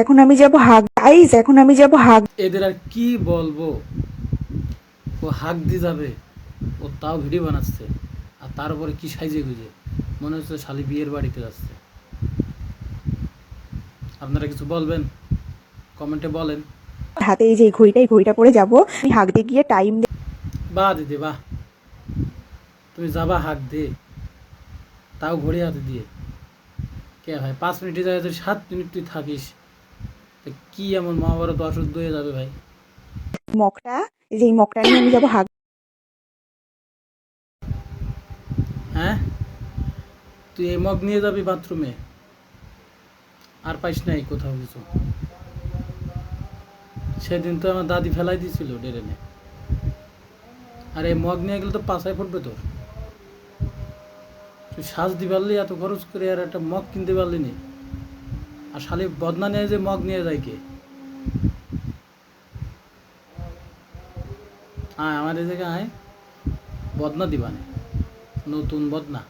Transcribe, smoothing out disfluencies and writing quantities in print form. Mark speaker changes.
Speaker 1: এখন আমি যাব হাগ।
Speaker 2: এদের আর কি বলবো, ও হাক দিয়ে যাবে, ও তাও ভিডিও বানাচ্ছে, আর তার উপরে কি সাইজে গুজে মনে হচ্ছে শালি বিয়ের বাড়িতে যাচ্ছে। আপনারা কিছু বলবেন, কমেন্টে বলেন।
Speaker 1: হাতে এই যে ঘড়িটা পরে যাব, আমি হাগ দিয়ে গিয়ে টাইম।
Speaker 2: বাহ দিদি বাহ, তুমি যাবা হাক দিয়ে, তাও ঘড়ি হাতে দিয়ে। কে ভাই 5 মিনিটের জায়গায় যদি 7 মিনিট তুই থাকিস, তা কি এমন মহাভারত অশুদ্ধ হয়ে যাবে ভাই।
Speaker 1: মগটা, এই যে এই মগটা নিয়ে আমি যাব হাগ।
Speaker 2: হ্যাঁ, তুই এই মগ নিয়ে যাবি বাথরুমে, আর পাইস নাই কোথাও কিছু। সেদিন তো আমার দাদি ফেলাই দিয়েছিল ড্রেনে, আর এই মগ নিয়ে গেলে তো পাছায় পড়বে তোর। তুই সাজ দি পারলি এত খরচ করে, আর একটা মগ কিনতে পারলি নি। আর শালি বদনা নিয়ে যে মগ নিয়ে যায় কে? আয় আমার এই জায়গায় আয়, বদনা দিবানে, নতুন বদনা।